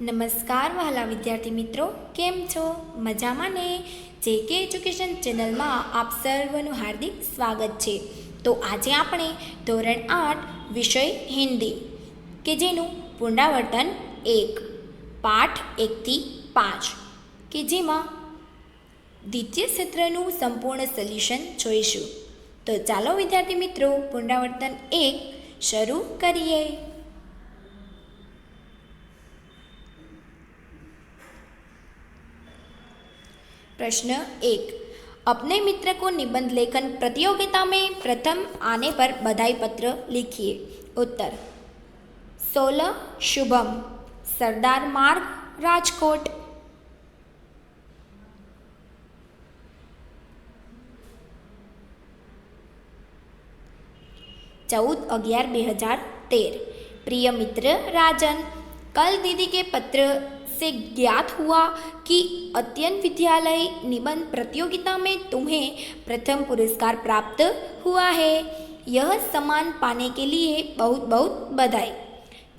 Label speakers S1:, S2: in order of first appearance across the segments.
S1: નમસ્કાર વહાલા વિદ્યાર્થી મિત્રો, કેમ છો? મજામાં ને? જેકે એજ્યુકેશન ચેનલમાં આપ સર્વનું હાર્દિક સ્વાગત છે. તો આજે આપણે ધોરણ 8 વિષય હિન્દી કે જેનું પુનરાવર્તન 1 પાઠ 1 થી 5 કે જેમાં દ્વિતીય સત્રનું સંપૂર્ણ સોલ્યુશન જોઈશું. તો ચાલો વિદ્યાર્થી મિત્રો પુનરાવર્તન 1 શરૂ કરીએ. प्रश्न 1. अपने मित्र को निबंध लेखन प्रतियोगिता में प्रथम आने पर बधाई पत्र लिखिए. उत्तर 16 शुभम, सरदार मार्ग, राजकोट. 14/11/2013. प्रिय मित्र राजन, कल दीदी के पत्र से ज्ञात हुआ कि अध्ययन विद्यालय निबंध प्रतियोगिता में तुम्हें प्रथम पुरस्कार प्राप्त हुआ है. यह सम्मान पाने के लिए बहुत बहुत बधाई.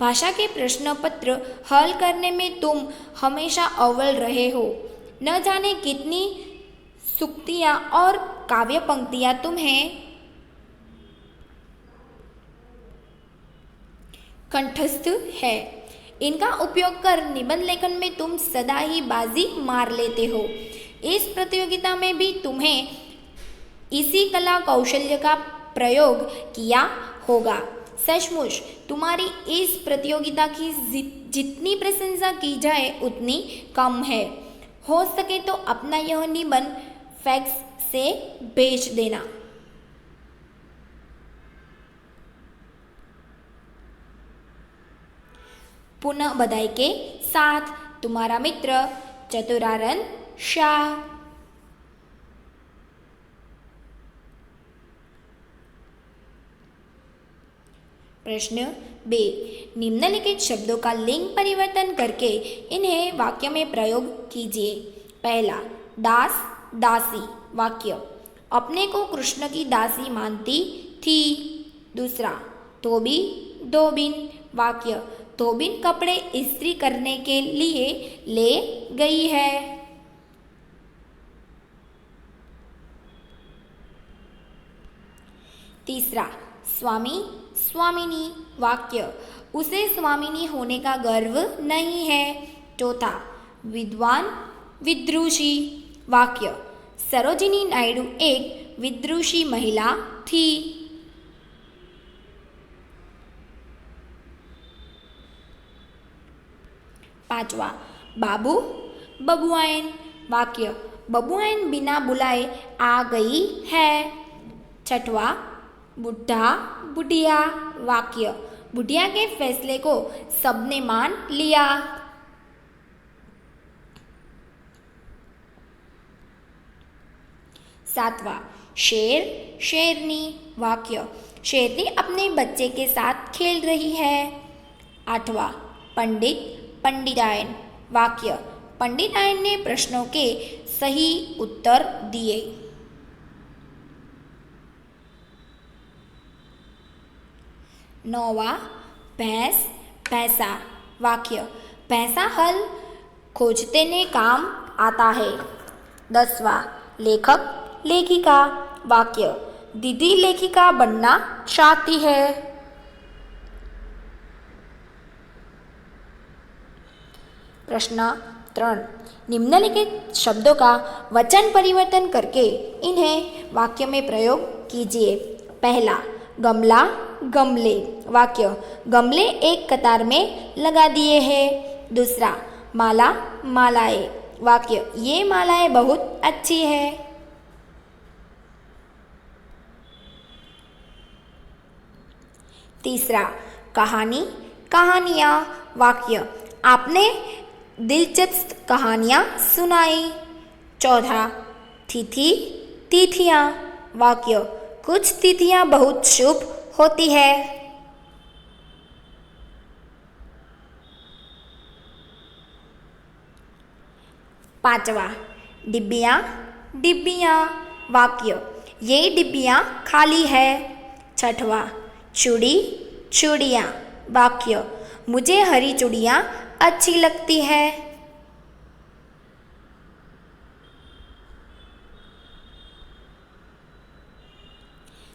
S1: भाषा के प्रश्न पत्र हल करने में तुम हमेशा अव्वल रहे हो. न जाने कितनी सूक्तियाँ और काव्य पंक्तियाँ तुम्हें कंठस्थ है. इनका उपयोग कर निबंध लेखन में तुम सदा ही बाजी मार लेते हो. इस प्रतियोगिता में भी तुम्हें इसी कला कौशल्य का प्रयोग किया होगा. सचमुच तुम्हारी इस प्रतियोगिता की जितनी प्रशंसा की जाए उतनी कम है. हो सके तो अपना यह निबंध फैक्स से भेज देना. पुनः बधाई के साथ तुम्हारा मित्र चतुरानंद शाह. प्रश्न 2. निम्नलिखित शब्दों का लिंग परिवर्तन करके इन्हें वाक्य में प्रयोग कीजिए. पहला, दास दासी. वाक्य, अपने को कृष्ण की दासी मानती थी. दूसरा, धोबी धोबिन. वाक्य, धोबिन कपड़े इस्त्री करने के लिए ले गई है. तीसरा, स्वामी स्वामिनी. वाक्य, उसे स्वामिनी होने का गर्व नहीं है. चौथा, विद्वान विद्रुषी. वाक्य, सरोजिनी नायडू एक विद्रुषी महिला थी. पांचवा, बाबू बबुआइन. वाक्य, बबुआइन बिना बुलाए आ गई है. छठवा, बुढ़ा बुढ़िया. वाक्य, बुढ़िया के फैसले को सबने मान लिया. सातवां, शेर शेरनी. वाक्य, शेरनी अपने बच्चे के साथ खेल रही है. आठवां, पंडित पंडितायन. वाक्य, पंडितायन ने प्रश्नों के सही उत्तर दिए. नौवां, भैंस भैंसा. वाक्य, भैंसा हल खोजते ने काम आता है. 10वां, लेखक लेखिका. वाक्य, दीदी लेखिका बनना चाहती है. प्रश्न 3. निम्नलिखित शब्दों का वचन परिवर्तन करके इन्हें वाक्य में प्रयोग कीजिए. पहला, गमला गमले. वाक्य, गमले एक कतार में लगा दिए हैं. दूसरा, माला मालाएं. वाक्य, ये मालाएं बहुत अच्छी है. तीसरा, कहानी कहानियाँ. वाक्य, आपने दिलचस्प कहानियाँ सुनाई. चौथा, तिथि तिथियाँ. वाक्य, कुछ तिथियाँ बहुत शुभ होती है. पांचवा, डिब्बियाँ डिब्बियाँ. वाक्य, ये डिब्बियाँ खाली है. छठवा, चूड़ी चूड़ियाँ. वाक्य, मुझे हरी चूड़ियाँ अच्छी लगती है।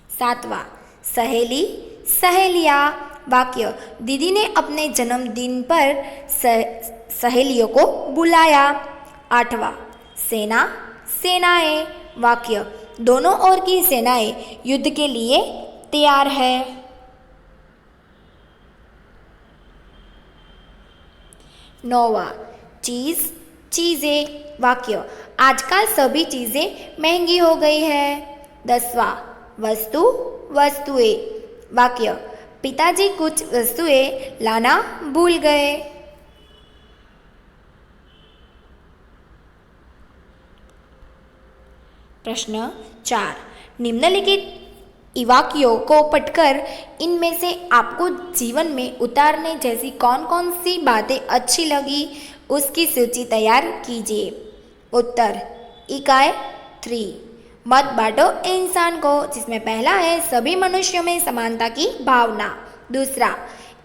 S1: 7वां सहेली सहेलियाँ। वाक्य, दीदी ने अपने जन्मदिन पर सहेलियों को बुलाया। 8वां सेना सेनाएं। वाक्य, दोनों ओर की सेनाएं युद्ध के लिए तैयार है। 9वां चीज़ चीज़ें। वाक्य, आजकल सभी चीज़ें महंगी हो गई है। 10वां वस्तु वस्तुएं। वाक्य, पिताजी कुछ वस्तुएं लाना भूल गए। प्रश्न 4, निम्नलिखित वाक्यों को पढ़कर इनमें से आपको जीवन में उतारने जैसी कौन कौन सी बातें अच्छी लगी उसकी सूची तैयार कीजिए। उत्तर, इकाई 3, मत बांटो इंसान को, जिसमें पहला है सभी मनुष्यों में समानता की भावना। दूसरा,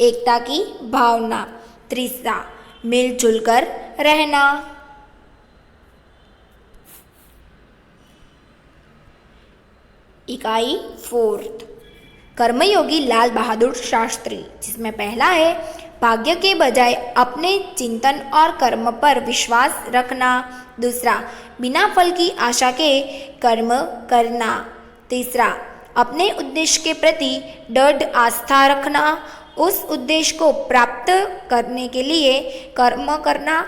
S1: एकता की भावना। तीसरा, मिलजुल कर रहना। इकाई 4, कर्मयोगी लाल बहादुर शास्त्री, जिसमें पहला है भाग्य के बजाय अपने चिंतन और कर्म पर विश्वास रखना। दूसरा, बिना फल की आशा के कर्म करना। तीसरा, अपने उद्देश्य के प्रति दृढ़ आस्था रखना, उस उद्देश्य को प्राप्त करने के लिए कर्म करना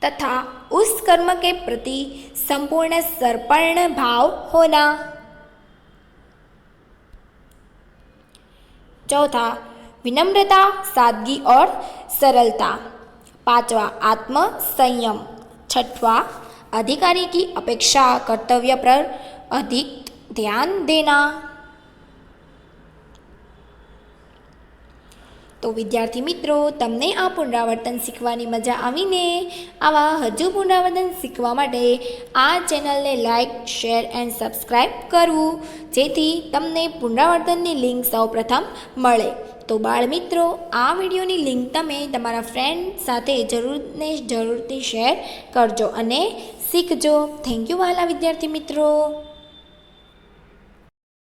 S1: तथा उस कर्म के प्रति संपूर्ण समर्पण भाव होना। चौथा, विनम्रता, सादगी और सरलता। 5वां, आत्म संयम। 6वां, अधिकारी की अपेक्षा कर्तव्य पर अधिक ध्यान देना। तो विद्यार्थी मित्रों, तमने आ पुनरावर्तन शीखवानी मजा आवीने? आवा हजू पुनरावर्तन शीखवा माटे आ चेनल ने लाइक, शेर एंड सब्सक्राइब करवू, जेथी तमने पुनरावर्तननी लिंक सौप्रथम मळे। तो बाळ मित्रों, आ विडियोनी लिंक तमे तमारा फ्रेंड साथे जरूरथी शेर करजो अने शीखजो। थैंक यू वाला विद्यार्थी मित्रों।